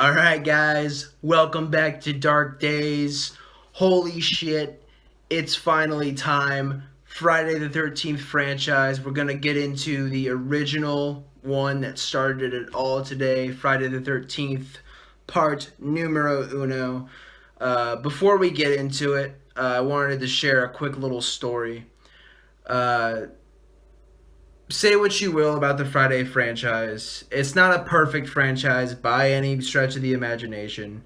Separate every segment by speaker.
Speaker 1: Alright, guys, welcome back to Dark Days. Holy shit, it's finally time. Friday the 13th franchise. We're gonna get into the original one that started it all today, Friday the 13th, part numero uno. Before we get into it, I wanted to share a quick little story. Uh, Say what you will about the Friday franchise. It's not a perfect franchise by any stretch of the imagination,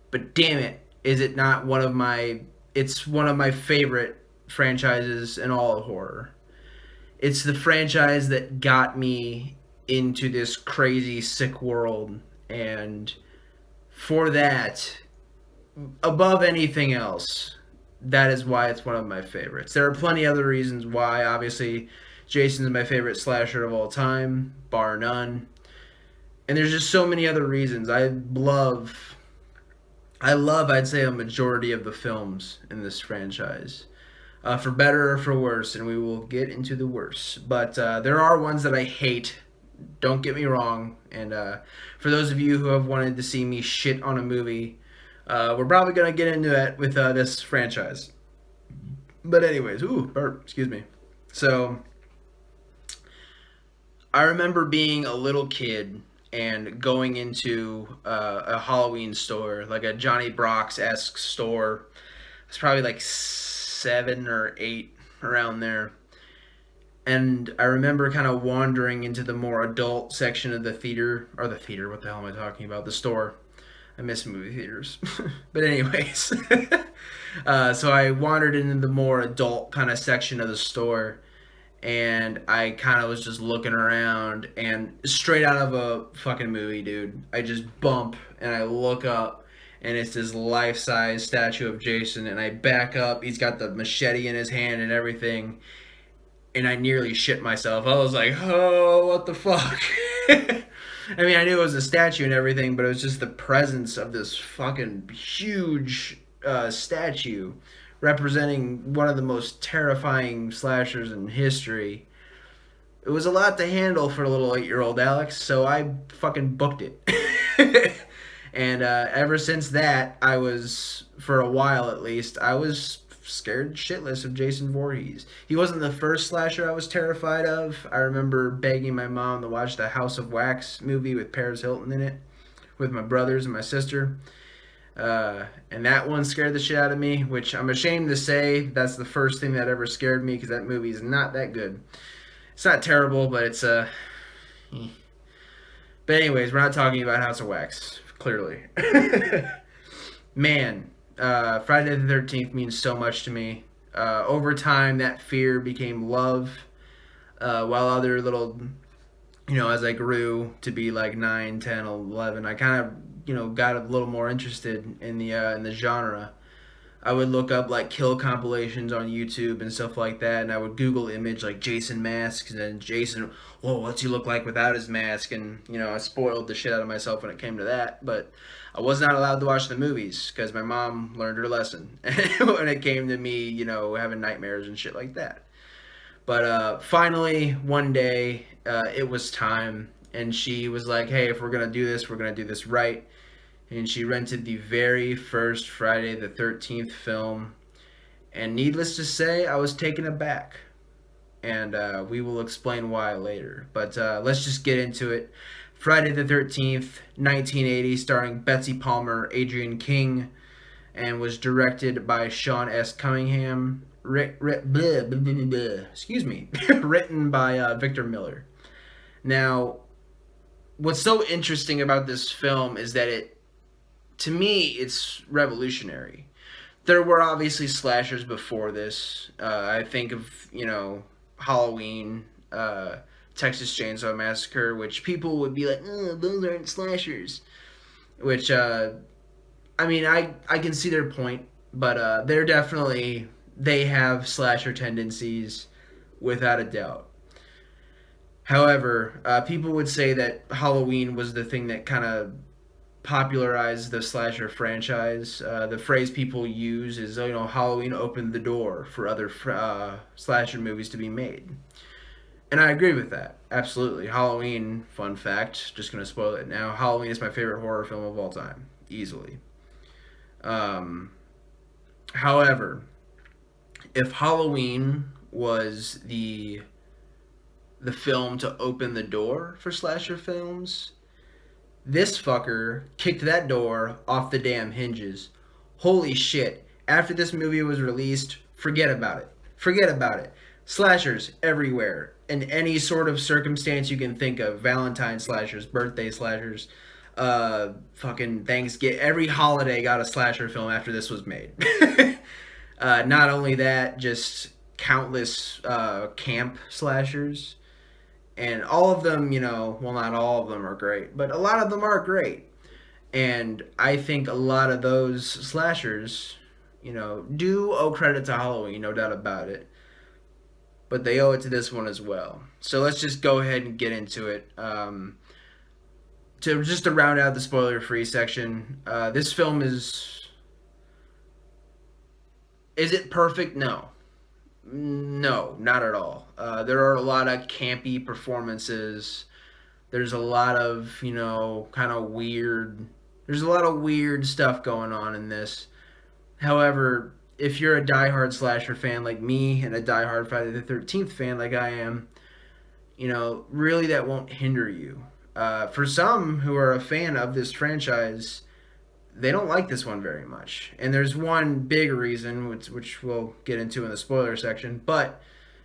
Speaker 1: but damn it, is it not one of my it's one of my favorite franchises in all of horror. It's the franchise that got me into this crazy sick world, and for that, above anything else, that is why it's one of my favorites. There are plenty other reasons why. Obviously, Jason's my favorite slasher of all time, bar none. And there's just so many other reasons. I love, I'd say, a majority of the films in this franchise, for better or for worse, and we will get into the worse. But there are ones that I hate. Don't get me wrong. And for those of you who have wanted to see me shit on a movie, we're probably gonna get into it with this franchise. But anyways, ooh, burp. Excuse me. So I remember being a little kid and going into a Halloween store, like a Johnny Brock's esque store. It's probably like 7 or 8 around there. And I remember kind of wandering into the more adult section of the theater, or the theater, what the hell am I talking about? The store. I miss movie theaters. But, anyways, so I wandered into the more adult kind of section of the store, and I kind of was just looking around, and straight out of a fucking movie, dude, I just bump and I look up, and it's this life-size statue of Jason, and I back up. He's got the machete in his hand and everything, and I nearly shit myself. I was like, oh, what the fuck? I mean, I knew it was a statue and everything, but it was just the presence of this fucking huge statue representing one of the most terrifying slashers in history. It was a lot to handle for a little 8-year-old Alex, so I fucking booked it. And ever since that, for a while at least, I was scared shitless of Jason Voorhees. He wasn't the first slasher I was terrified of. I remember begging my mom to watch the House of Wax movie with Paris Hilton in it, with my brothers and my sister. And that one scared the shit out of me, which I'm ashamed to say that's the first thing that ever scared me, because that movie is not that good. It's not terrible, but it's But anyways, we're not talking about House of Wax, clearly. Man, Friday the 13th means so much to me. Over time, that fear became love, while other little, as I grew to be like 9, 10, 11, I kind of, got a little more interested in the genre. I would look up like kill compilations on YouTube and stuff like that, and I would Google image like Jason mask, and then Jason, whoa, what's he look like without his mask? And I spoiled the shit out of myself when it came to that, but I was not allowed to watch the movies because my mom learned her lesson when it came to me, having nightmares and shit like that. But finally, one day, it was time, and she was like, "Hey, if we're gonna do this, we're gonna do this right." And she rented the very first Friday the 13th film, and needless to say, I was taken aback. And we will explain why later. But let's just get into it. Friday the 13th, 1980, starring Betsy Palmer, Adrian King, and was directed by Sean S. Cunningham. Excuse me. Written by Victor Miller. Now, what's so interesting about this film is that to me, it's revolutionary. There were obviously slashers before this. I think of, Halloween, Texas Chainsaw Massacre, which people would be like, oh, those aren't slashers. Which, I mean, I can see their point, but they have slasher tendencies, without a doubt. However, people would say that Halloween was the thing that kind of popularized the slasher franchise. The phrase people use is, Halloween opened the door for other slasher movies to be made. And I agree with that. Absolutely. Halloween, fun fact, just going to spoil it now. Halloween is my favorite horror film of all time, easily. Um, However, if Halloween was the film to open the door for slasher films, this fucker kicked that door off the damn hinges. Holy shit. After this movie was released, forget about it. Forget about it. Slashers everywhere. In any sort of circumstance you can think of. Valentine slashers, birthday slashers, fucking Thanksgiving. Every holiday got a slasher film after this was made. Not only that, just countless camp slashers. And all of them, well, not all of them are great, but a lot of them are great. And I think a lot of those slashers, do owe credit to Halloween, no doubt about it. But they owe it to this one as well. So let's just go ahead and get into it. To round out the spoiler-free section, this film is it perfect? No. No, not at all. There are a lot of campy performances. There's a lot of, kind of weird. There's a lot of weird stuff going on in this. However, if you're a diehard slasher fan like me and a diehard Friday the 13th fan like I am, really that won't hinder you. For some who are a fan of this franchise, they don't like this one very much. And there's one big reason, which we'll get into in the spoiler section. But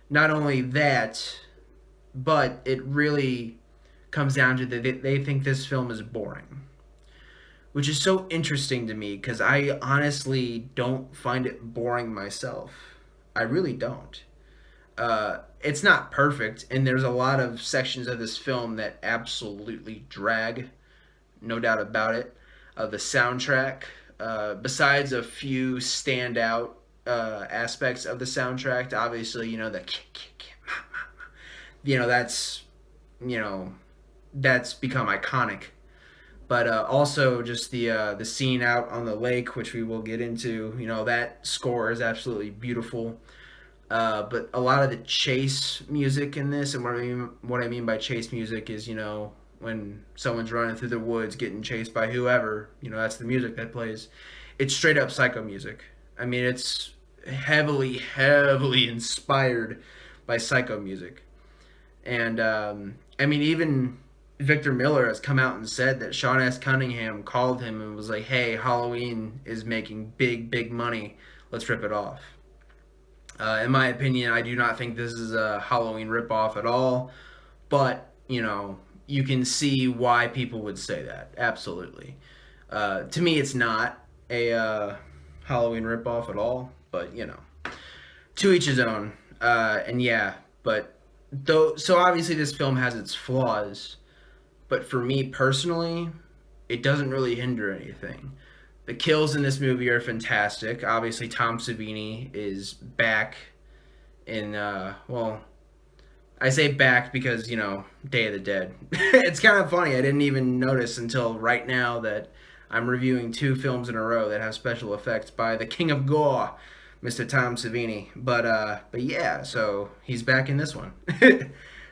Speaker 1: not only that, but it really comes down to that they think this film is boring. Which is so interesting to me because I honestly don't find it boring myself. I really don't. It's not perfect, and there's a lot of sections of this film that absolutely drag, no doubt about it. The soundtrack, besides a few standout aspects of the soundtrack, obviously, that's, you know, that's become iconic. But also just the scene out on the lake, which we will get into, that score is absolutely beautiful. But a lot of the chase music in this, and what I mean by chase music is, when someone's running through the woods getting chased by whoever, that's the music that plays. It's straight up psycho music. I mean, it's heavily, heavily inspired by psycho music. And, I mean, even Victor Miller has come out and said that Sean S. Cunningham called him and was like, hey, Halloween is making big, big money. Let's rip it off. In my opinion, I do not think this is a Halloween ripoff at all. But, you can see why people would say that. Absolutely. To me, it's not a Halloween ripoff at all. But, to each his own. And yeah, but so obviously this film has its flaws. But for me personally, it doesn't really hinder anything. The kills in this movie are fantastic. Obviously, Tom Savini is back in, well, I say back because, Day of the Dead. It's kind of funny. I didn't even notice until right now that I'm reviewing two films in a row that have special effects by the King of Gore, Mr. Tom Savini. But yeah, so he's back in this one.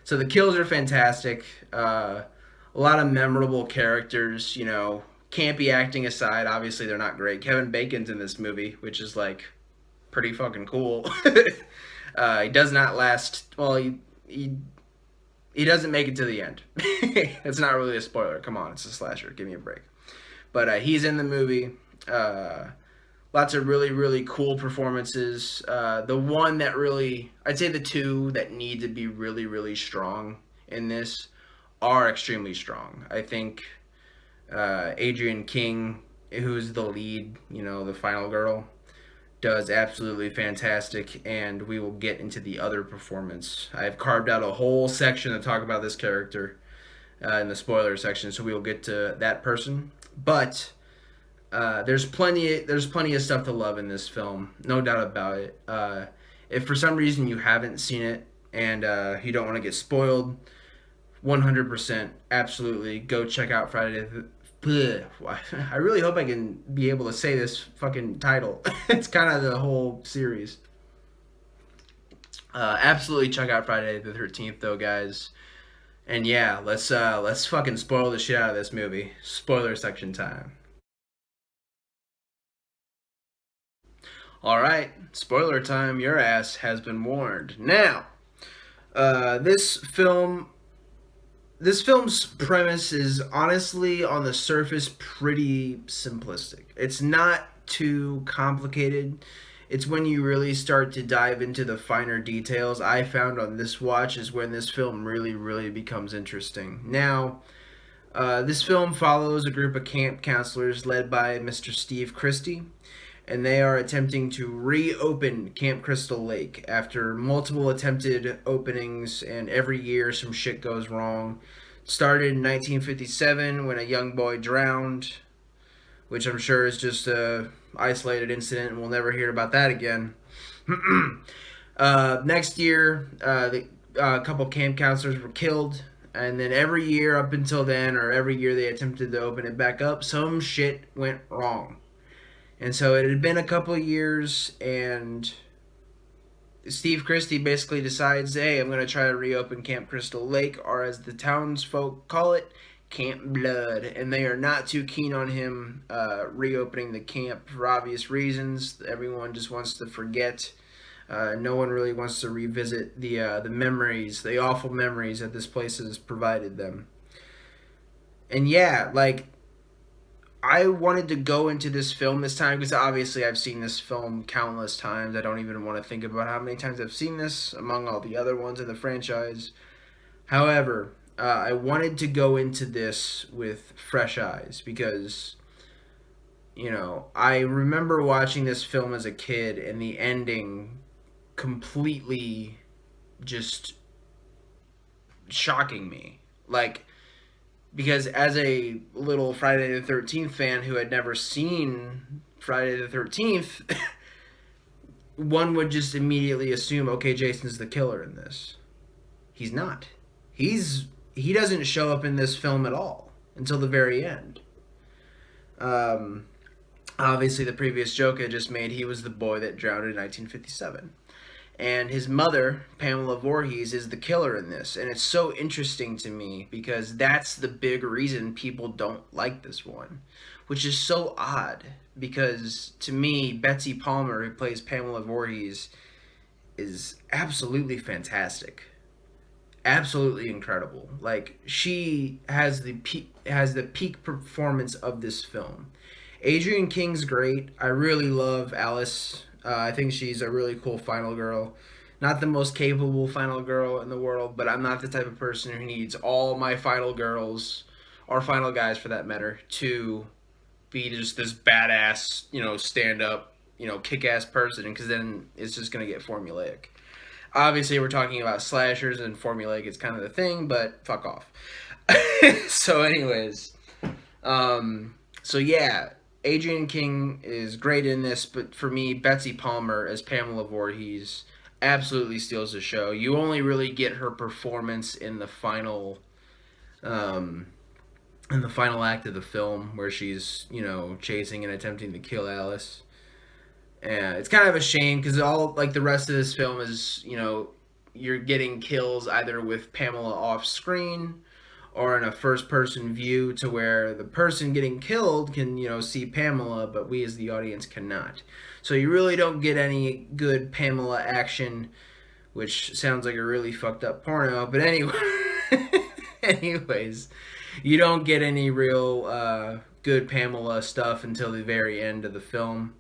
Speaker 1: So the kills are fantastic. A lot of memorable characters, campy acting aside, obviously they're not great. Kevin Bacon's in this movie, which is like pretty fucking cool. He does not last. Well, he doesn't make it to the end. It's not really a spoiler. Come on, it's a slasher. Give me a break. But he's in the movie. Lots of really, really cool performances. The one that really, I'd say the two that need to be really, really strong in this are extremely strong. I think Adrienne King, who's the lead, the final girl, does absolutely fantastic, and we will get into the other performance. I've carved out a whole section to talk about this character in the spoiler section, so we will get to that person. But there's plenty of stuff to love in this film, no doubt about it. If for some reason you haven't seen it and you don't want to get spoiled, 100%, absolutely, go check out Friday the... I really hope I can be able to say this fucking title. It's kind of the whole series. Absolutely check out Friday the 13th, though, guys. And yeah, let's fucking spoil the shit out of this movie. Spoiler section time. All right, spoiler time. Your ass has been warned. Now, uh, this film this film's premise is honestly on the surface pretty simplistic. It's not too complicated. It's when you really start to dive into the finer details I found on this watch is when this film really becomes interesting. Now, this film follows a group of camp counselors led by Mr. Steve Christie, and they are attempting to reopen Camp Crystal Lake after multiple attempted openings, and every year some shit goes wrong. Started in 1957 when a young boy drowned, which I'm sure is just a isolated incident, and we'll never hear about that again. Next year, a couple camp counselors were killed, and then every year up until then, or every year they attempted to open it back up, some shit went wrong. And so it had been a couple of years, and Steve Christie basically decides, hey, I'm going to try to reopen Camp Crystal Lake, or as the townsfolk call it, Camp Blood. And they are not too keen on him reopening the camp for obvious reasons. Everyone just wants to forget. No one really wants to revisit the memories, the awful memories that this place has provided them. And yeah, like I wanted to go into this film this time because obviously I've seen this film countless times. I don't even want to think about how many times I've seen this among all the other ones in the franchise. However, I wanted to go into this with fresh eyes because, I remember watching this film as a kid and the ending completely just shocking me. Like, because as a little Friday the 13th fan who had never seen Friday the 13th, one would just immediately assume, okay, Jason's the killer in this. He's not. He doesn't show up in this film at all until the very end. Um, Obviously, the previous joke I just made, he was the boy that drowned in 1957. And his mother, Pamela Voorhees, is the killer in this. And it's so interesting to me because that's the big reason people don't like this one, which is so odd because to me, Betsy Palmer, who plays Pamela Voorhees, is absolutely fantastic. Absolutely incredible. Like she has the peak performance of this film. Adrienne King's great. I really love Alice. I think she's a really cool final girl. Not the most capable final girl in the world, but I'm not the type of person who needs all my final girls, or final guys for that matter, to be just this badass, stand up, kick ass person, because then it's just going to get formulaic. Obviously, we're talking about slashers, and formulaic is kind of the thing, but fuck off. So, anyways, so yeah, Adrienne King is great in this, but for me, Betsy Palmer as Pamela Voorhees absolutely steals the show. You only really get her performance um, in the final act of the film, where she's chasing and attempting to kill Alice. And it's kind of a shame because all like the rest of this film is you're getting kills either with Pamela off screen or in a first person view to where the person getting killed can, see Pamela, but we as the audience cannot. So you really don't get any good Pamela action, which sounds like a really fucked up porno. But anyway, anyways, you don't get any real good Pamela stuff until the very end of the film.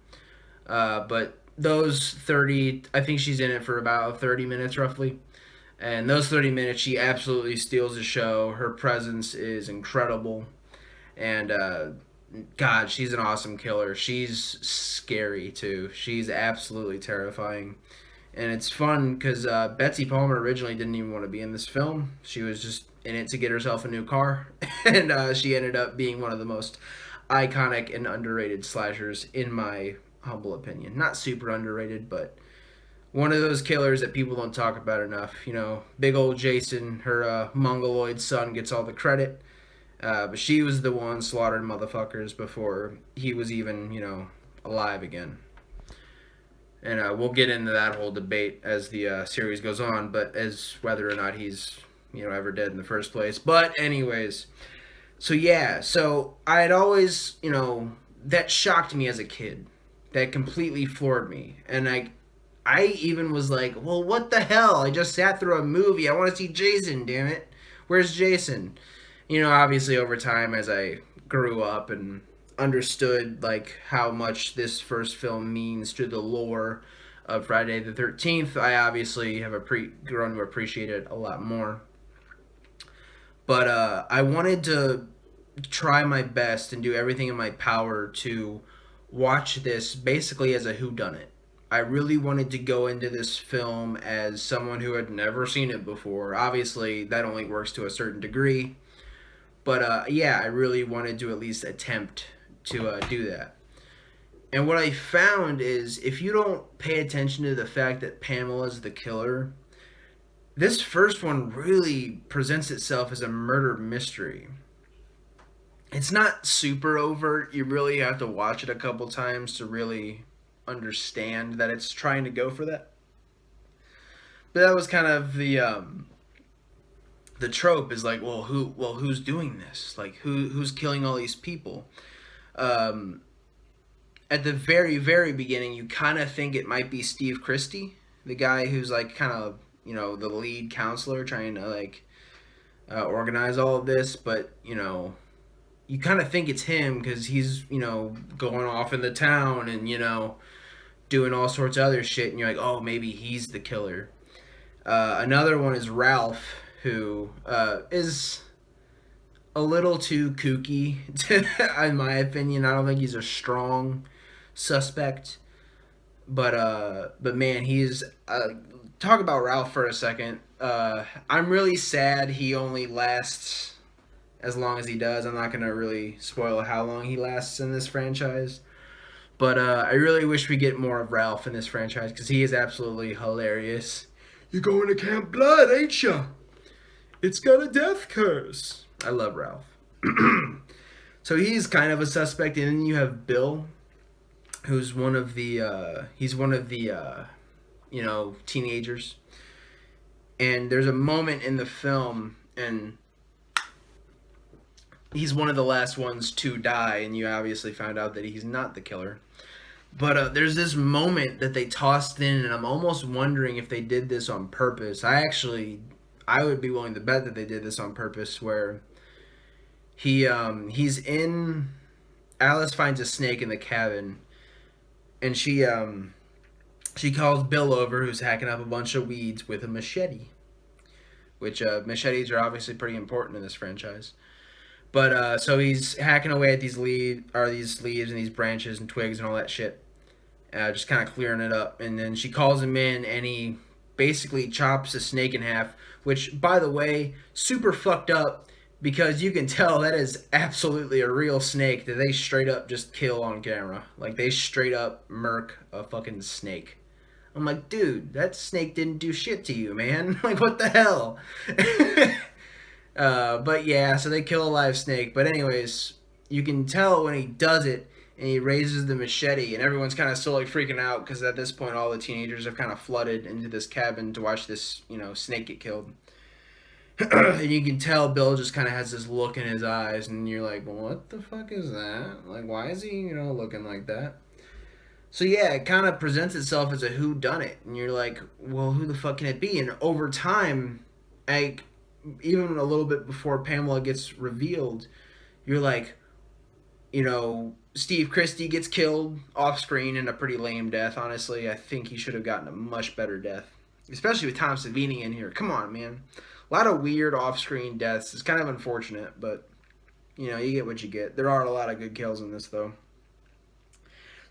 Speaker 1: But those 30, I think she's in it for about 30 minutes roughly. And those 30 minutes, she absolutely steals the show. Her presence is incredible. And, God, she's an awesome killer. She's scary, too. She's absolutely terrifying. And it's fun because Betsy Palmer originally didn't even want to be in this film. She was just in it to get herself a new car. And she ended up being one of the most iconic and underrated slashers, in my humble opinion. Not super underrated, but one of those killers that people don't talk about enough. Big old Jason, her mongoloid son, gets all the credit. But she was the one slaughtering motherfuckers before he was even, alive again. And we'll get into that whole debate as the series goes on, but as whether or not he's ever dead in the first place. But anyways, so yeah, so I had always that shocked me as a kid. That completely floored me, and I even was like, well, what the hell? I just sat through a movie. I want to see Jason. Damn it, where's Jason? Obviously over time as I grew up and understood like how much this first film means to the lore of Friday the 13th, I obviously have grown to appreciate it a lot more. But I wanted to try my best and do everything in my power to watch this basically as a whodunit. I really wanted to go into this film as someone who had never seen it before. Obviously, that only works to a certain degree. But yeah, I really wanted to at least attempt to do that. And what I found is if you don't pay attention to the fact that Pamela's the killer, this first one really presents itself as a murder mystery. It's not super overt. You really have to watch it a couple times to really understand that it's trying to go for that. But that was kind of the trope is like, who's doing this? Like who's killing all these people? Um, at the very beginning, you kind of think it might be Steve Christie, the guy who's like kind of the lead counselor trying to like organize all of this, but you kind of think it's him because he's going off in the town and doing all sorts of other shit, and you're like, oh, maybe he's the killer. Another one is Ralph, who is a little too kooky, in my opinion. I don't think he's a strong suspect, but man, he's talk about Ralph for a second. I'm really sad he only lasts as long as he does. I'm not gonna really spoil how long he lasts in this franchise, but I really wish we get more of Ralph in this franchise because he is absolutely hilarious. You're going to Camp Blood, ain't ya? It's got a death curse. I love Ralph. So he's kind of a suspect, and then you have Bill, who's one of the teenagers. And there's a moment in the film, and he's one of the last ones to die, and you obviously found out that he's not the killer. But there's this moment that they tossed in, and I'm almost wondering if they did this on purpose. I would be willing to bet that they did this on purpose, where he's in. Alice finds a snake in the cabin, and she calls Bill over, who's hacking up a bunch of weeds with a machete, which machetes are obviously pretty important in this franchise. But so he's hacking away at these leaves and these branches and twigs and all that shit, just kind of clearing it up. And then she calls him in, and he basically chops a snake in half. Which, by the way, super fucked up because you can tell that is absolutely a real snake that they straight up just kill on camera. Like they straight up murk a fucking snake. I'm like, dude, that snake didn't do shit to you, man. Like, what the hell? But yeah, so they kill a live snake. But anyways, you can tell when he does it and he raises the machete, and everyone's kind of slowly freaking out because at this point all the teenagers have kind of flooded into this cabin to watch this, snake get killed. And you can tell Bill just kind of has this look in his eyes, and you're like, well, what the fuck is that? Like, why is he, looking like that? So yeah, it kind of presents itself as a who done it, and you're like, well, who the fuck can it be? And over time, even a little bit before Pamela gets revealed, you're like, Steve Christie gets killed off screen in a pretty lame death. Honestly, I think he should have gotten a much better death, especially with Tom Savini in here. Come on, man. A lot of weird off screen deaths. It's kind of unfortunate, but you get what you get. There are a lot of good kills in this, though.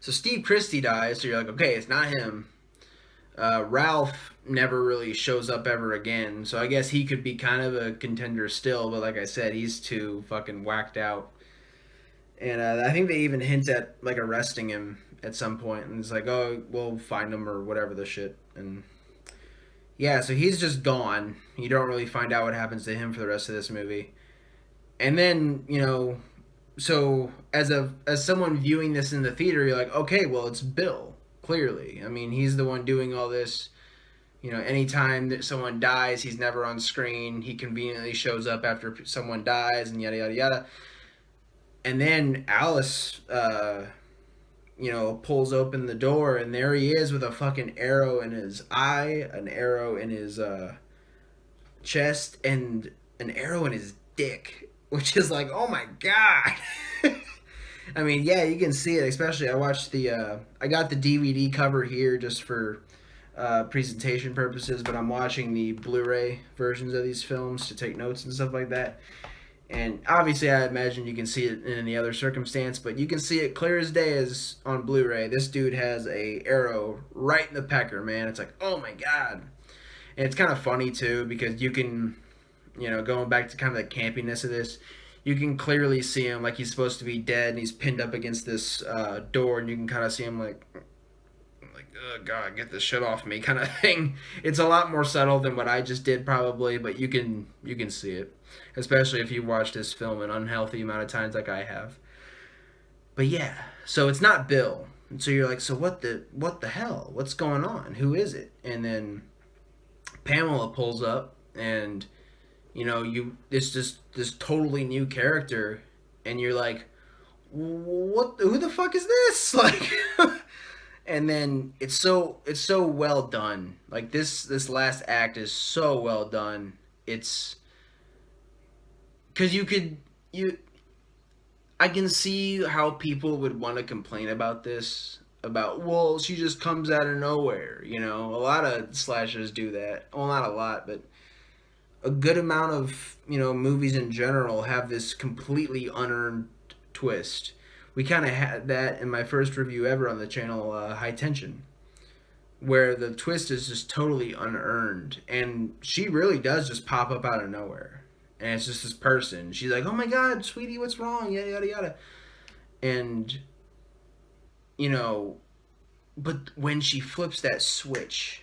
Speaker 1: So Steve Christie dies, so you're like, okay, it's not him. Ralph never really shows up ever again, so I guess he could be kind of a contender still, but like I said, he's too fucking whacked out. And I think they even hint at like arresting him at some point, and it's like, oh, we'll find him or whatever the shit. And yeah, so he's just gone. You don't really find out what happens to him for the rest of this movie. And then so as someone viewing this in the theater, you're like, okay, well, it's Bill. clearly. I mean, he's the one doing all this. You know, anytime that someone dies, he's never on screen. He conveniently shows up after someone dies, and yada yada yada. And then Alice, pulls open the door, and there he is with a fucking arrow in his eye, an arrow in his chest, and an arrow in his dick, which is like, oh my god. I mean, yeah, you can see it. Especially, I got the DVD cover here just for presentation purposes, but I'm watching the Blu-ray versions of these films to take notes and stuff like that. And obviously, I imagine you can see it in any other circumstance, but you can see it clear as day as on Blu-ray. This dude has a arrow right in the pecker, man. It's like, oh my god. And it's kind of funny too because you can, going back to kind of the campiness of this, you can clearly see him like he's supposed to be dead, and he's pinned up against this door, and you can kind of see him like, oh god, get this shit off me, kind of thing. It's a lot more subtle than what I just did probably, but you can see it, especially if you watch this film an unhealthy amount of times like I have. But yeah, so it's not Bill, and so you're like, so what the hell? What's going on? Who is it? And then Pamela pulls up, and it's just this totally new character, and you're like, what? Who the fuck is this? Like, and then it's so well done. Like this last act is so well done. It's because I can see how people would want to complain about this. About, well, she just comes out of nowhere. A lot of slashers do that. Well, not a lot, but a good amount of movies in general have this completely unearned twist. We kind of had that in my first review ever on the channel, High Tension, where the twist is just totally unearned, and she really does just pop up out of nowhere, and it's just this person. She's like, "Oh my God, sweetie, what's wrong?" Yada yada yada, and but when she flips that switch,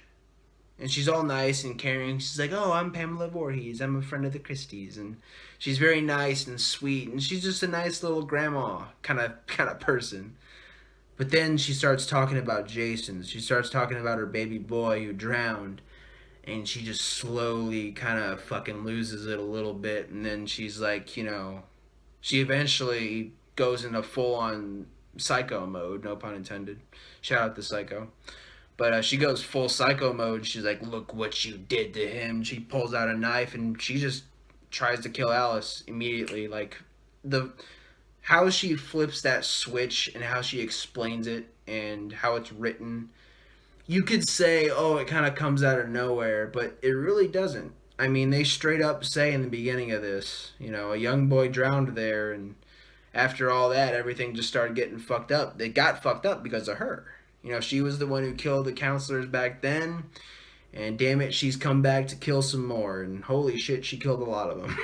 Speaker 1: and she's all nice and caring. She's like, "Oh, I'm Pamela Voorhees. I'm a friend of the Christies," and she's very nice and sweet, and she's just a nice little grandma kind of person. But then she starts talking about Jason. She starts talking about her baby boy who drowned, and she just slowly kind of fucking loses it a little bit, and then she's like, she eventually goes into full on psycho mode. No pun intended. Shout out to Psycho. But she goes full psycho mode. She's like, "Look what you did to him." She pulls out a knife and she just tries to kill Alice immediately. Like, how she flips that switch and how she explains it and how it's written, you could say, oh, it kind of comes out of nowhere, but it really doesn't. I mean, they straight up say in the beginning of this, a young boy drowned there, and after all that, everything just started getting fucked up. They got fucked up because of her. She was the one who killed the counselors back then, and damn it, she's come back to kill some more, and holy shit, she killed a lot of them.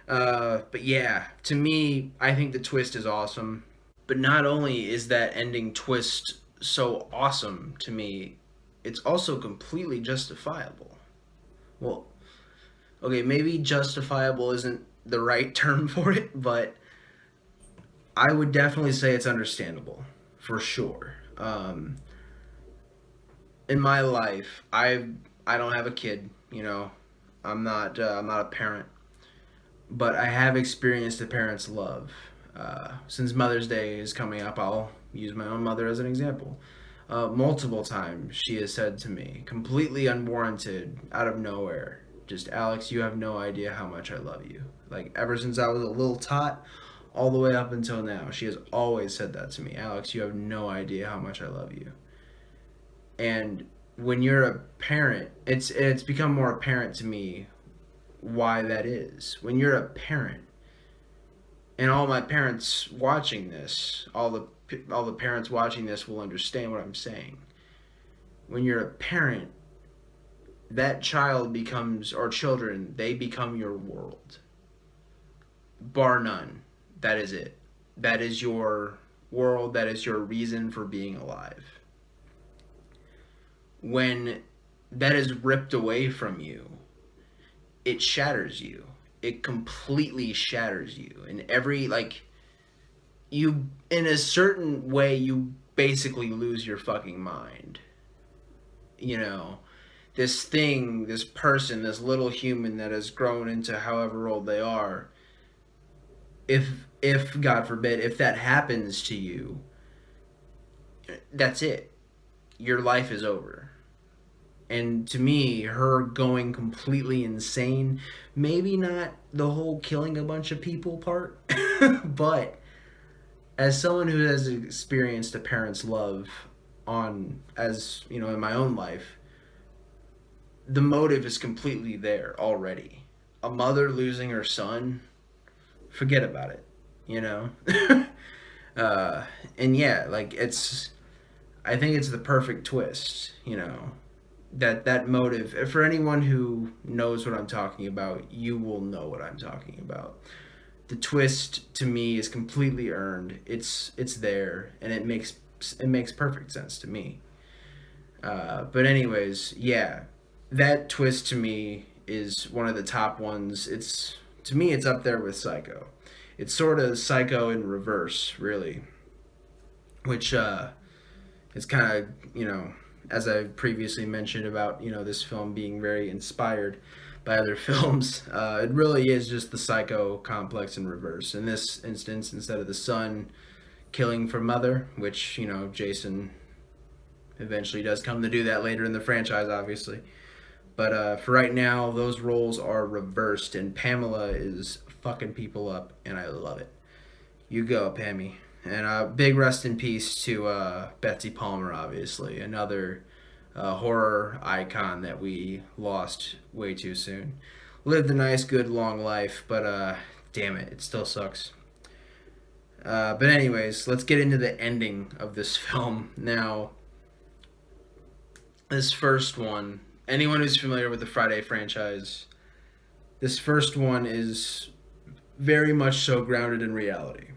Speaker 1: But yeah, to me, I think the twist is awesome. But not only is that ending twist so awesome to me, it's also completely justifiable. Well, okay, maybe justifiable isn't the right term for it, but I would definitely say it's understandable, for sure. In my life, I don't have a kid. I'm not a parent, but I have experienced a parent's love. Since Mother's Day is coming up, I'll use my own mother as an example. Multiple times she has said to me, completely unwarranted, out of nowhere, just, "Alex, you have no idea how much I love you." Like, ever since I was a little tot, all the way up until now, she has always said that to me. "Alex, you have no idea how much I love you." And when you're a parent, it's become more apparent to me why that is. When you're a parent, and all my parents watching this, all the parents watching this will understand what I'm saying. When you're a parent, that child becomes, or children, they become your world. Bar none. That is it. That is your world. That is your reason for being alive. When that is ripped away from you, it shatters you. It completely shatters you. In every, like, you, in a certain way, you basically lose your fucking mind. You know, this thing, this person, this little human that has grown into however old they are, if God forbid, if that happens to you, that's it. Your life is over. And to me, her going completely insane, maybe not the whole killing a bunch of people part, but as someone who has experienced a parent's love on, as you know, in my own life, the motive is completely there already. A mother losing her son, forget about it, you know? uh, and yeah, like I think it's the perfect twist, you know? That motive, for anyone who knows what I'm talking about, you will know what I'm talking about. The twist to me is completely earned. It's there, and it makes perfect sense to me. But anyways, yeah, that twist to me is one of the top ones. It's to me, it's up there with Psycho. It's sort of Psycho in reverse, really, which is kind of, as I previously mentioned about this film being very inspired by other films. It really is just the Psycho complex in reverse. In this instance, instead of the son killing for mother, which Jason eventually does come to do that later in the franchise, obviously. But for right now, those roles are reversed, and Pamela is fucking people up, and I love it. You go, Pammy. And big rest in peace to Betsy Palmer, obviously. Another horror icon that we lost way too soon. Lived a nice, good, long life, but damn it, it still sucks. But anyways, let's get into the ending of this film. Now, this first one, anyone who's familiar with the Friday franchise, this first one is very much so grounded in reality.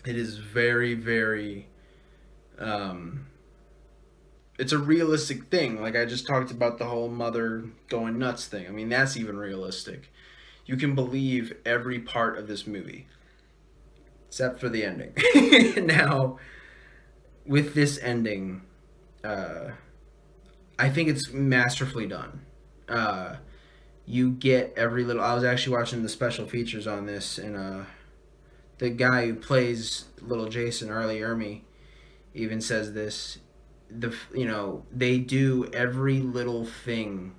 Speaker 1: It is very, very. It's a realistic thing. Like I just talked about the whole mother going nuts thing. I mean, that's even realistic. You can believe every part of this movie, except for the ending. Now, with this ending, uh, I think it's masterfully done. Uh, you get every little. I was actually watching the special features on this, and the guy who plays little Jason, Arlie Ermy, even says this. They do every little thing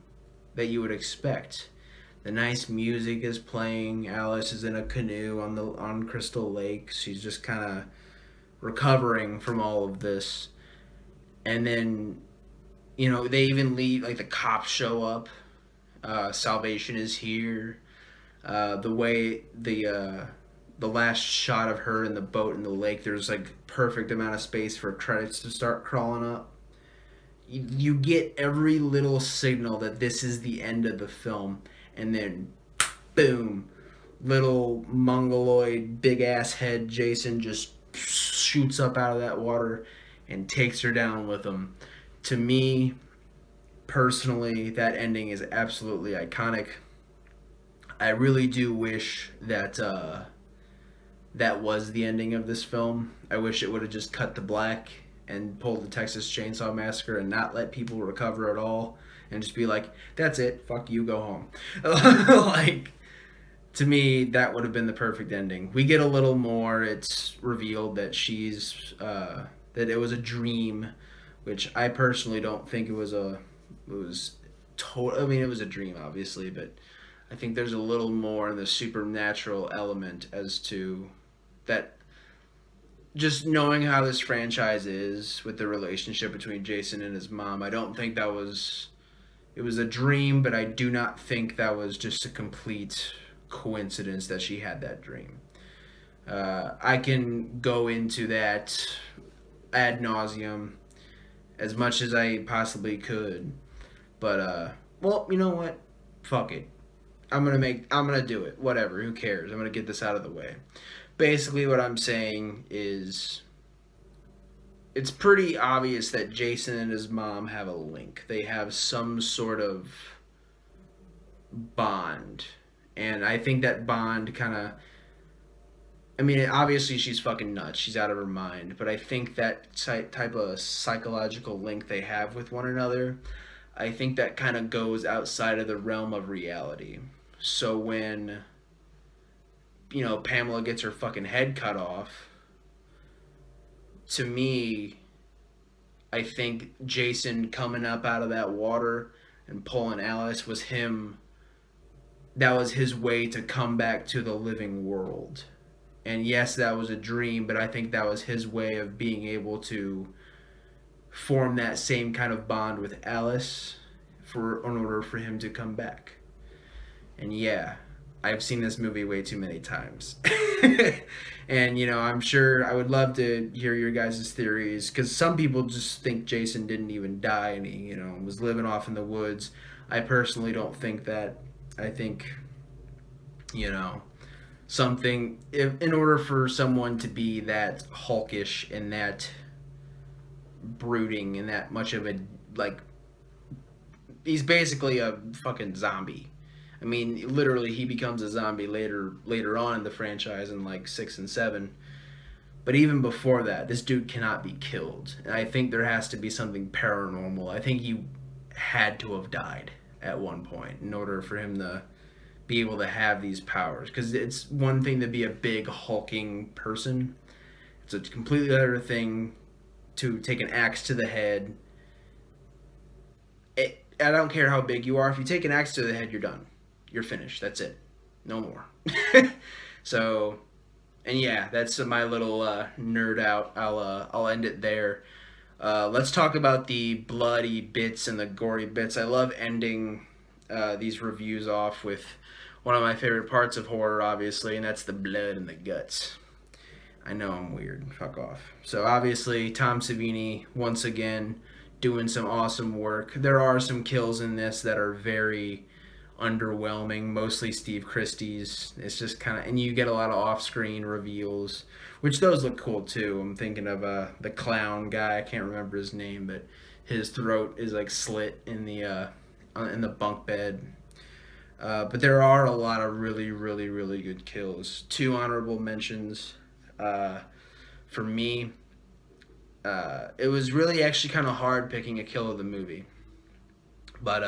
Speaker 1: that you would expect. The nice music is playing. Alice is in a canoe on Crystal Lake. She's just kind of recovering from all of this, and then they even lead, like, the cops show up. Salvation is here. The way the last shot of her in the boat in the lake, there's like perfect amount of space for credits to start crawling up. You get every little signal that this is the end of the film, and then boom, little mongoloid big ass head Jason just shoots up out of that water and takes her down with him. To me personally, that ending is absolutely iconic. I really do wish that that was the ending of this film. I wish it would have just cut to black and pulled the Texas Chainsaw Massacre and not let people recover at all and just be like, that's it, fuck you, go home. Like, to me, that would have been the perfect ending. We get a little more. It's revealed that that it was a dream, which I personally don't think it was I mean, it was a dream, obviously, but I think there's a little more in the supernatural element as to that. Just knowing how this franchise is with the relationship between Jason and his mom, I don't think it was a dream, but I do not think that was just a complete coincidence that she had that dream. I can go into that ad nauseum as much as I possibly could, but well, you know what? Fuck it. I'm gonna do it. Whatever. Who cares? I'm gonna get this out of the way. Basically, what I'm saying is it's pretty obvious that Jason and his mom have a link. They have some sort of bond. And I think that bond kind of I mean, obviously she's fucking nuts. She's out of her mind. But I think that type of psychological link they have with one another, I think that kind of goes outside of the realm of reality. So when, Pamela gets her fucking head cut off, to me, I think Jason coming up out of that water and pulling Alice was him. That was his way to come back to the living world. And yes, that was a dream, but I think that was his way of being able to form that same kind of bond with Alice in order for him to come back. And yeah, I've seen this movie way too many times. And I'm sure I would love to hear your guys' theories because some people just think Jason didn't even die and he, was living off in the woods. I personally don't think that. I think, you know, something if, in order for someone to be that hulkish and that brooding and that much of a like he's basically a fucking zombie. I mean, literally, he becomes a zombie later on in the franchise in like 6 and 7. But even before that, this dude cannot be killed, and I think there has to be something paranormal. I think he had to have died at one point in order for him to be able to have these powers. Because it's one thing to be a big hulking person; it's a completely other thing to take an axe to the head. I don't care how big you are. If you take an axe to the head, you're done. You're finished. That's it. No more. So, and yeah, that's my little nerd out. I'll end it there. Let's talk about the bloody bits and the gory bits. I love ending these reviews off with one of my favorite parts of horror, obviously, and that's the blood and the guts. I know I'm weird. Fuck off. So obviously, Tom Savini once again doing some awesome work. There are some kills in this that are very underwhelming. Mostly Steve Christie's. It's just kind of, and you get a lot of off-screen reveals, which those look cool too. I'm thinking of the clown guy. I can't remember his name, but his throat is like slit in the bunk bed. But there are a lot of really, really, really good kills. Two honorable mentions. Uh, for me, it was really actually kind of hard picking a kill of the movie. But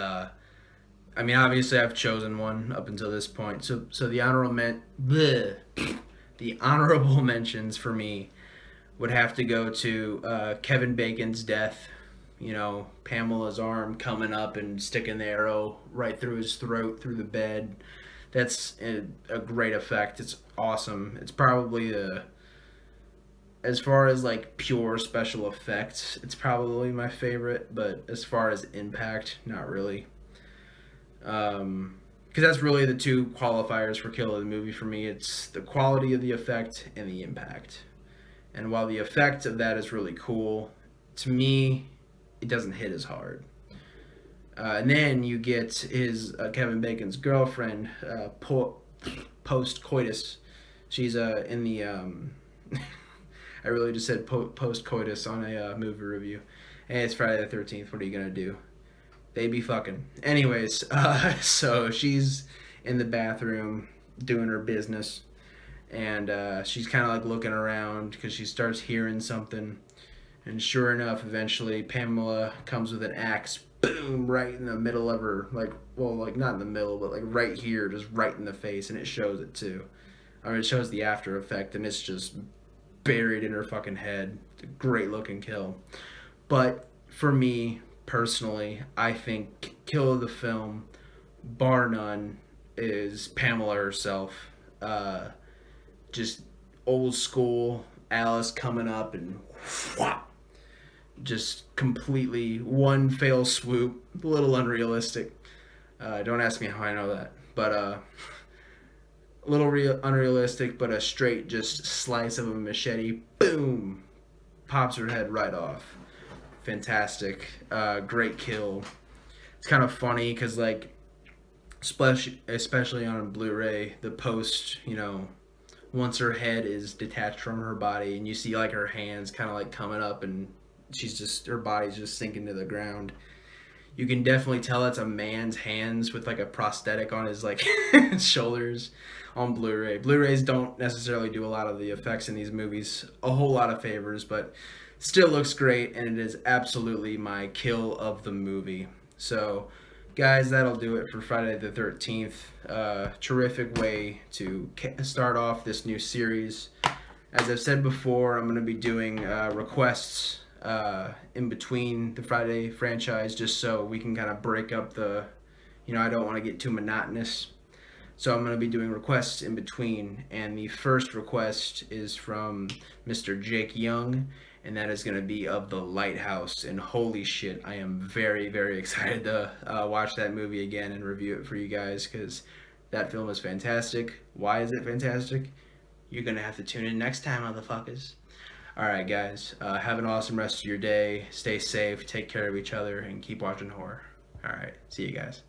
Speaker 1: I mean, obviously, I've chosen one up until this point. So the honorable mentions for me would have to go to Kevin Bacon's death. Pamela's arm coming up and sticking the arrow right through his throat through the bed. That's a great effect. It's awesome. It's probably as far as like pure special effects, it's probably my favorite. But as far as impact, not really. Because that's really the two qualifiers for kill of the movie for me. It's the quality of the effect and the impact. And while the effect of that is really cool, to me, it doesn't hit as hard. And then you get his Kevin Bacon's girlfriend post coitus. She's in the I really just said post coitus on a movie review. Hey, it's Friday the 13th. What are you gonna do? They be fucking. Anyways, so she's in the bathroom doing her business, and she's kind of like looking around because she starts hearing something. And sure enough, eventually Pamela comes with an axe, boom, right in the middle of her, like not in the middle, but like right here, just right in the face, and it shows it too. I mean, it shows the after effect, and it's just buried in her fucking head. It's a great looking kill. But for me, personally, I think kill of the film, bar none, is Pamela herself. Just old school Alice coming up and whop, just completely one fell swoop. A little unrealistic. Don't ask me how I know that, but a little unrealistic, but a straight just slice of a machete, boom, pops her head right off. Fantastic, great kill. It's kind of funny because like, especially on Blu-ray, the post, once her head is detached from her body, and you see like her hands kind of like coming up, and her body's just sinking to the ground. You can definitely tell it's a man's hands with like a prosthetic on his like shoulders on Blu-ray. Blu-rays don't necessarily do a lot of the effects in these movies a whole lot of favors, but still looks great, and it is absolutely my kill of the movie. So, guys, that'll do it for Friday the 13th. Terrific way to start off this new series. As I've said before, I'm going to be doing requests in between the Friday franchise just so we can kind of break up the, I don't want to get too monotonous. So I'm going to be doing requests in between, and the first request is from Mr. Jake Young, and that is going to be of The Lighthouse. And holy shit, I am very, very excited to watch that movie again and review it for you guys, because that film is fantastic. Why is it fantastic? You're going to have to tune in next time, motherfuckers. Alright, guys, have an awesome rest of your day. Stay safe, take care of each other, and keep watching horror. Alright, see you guys.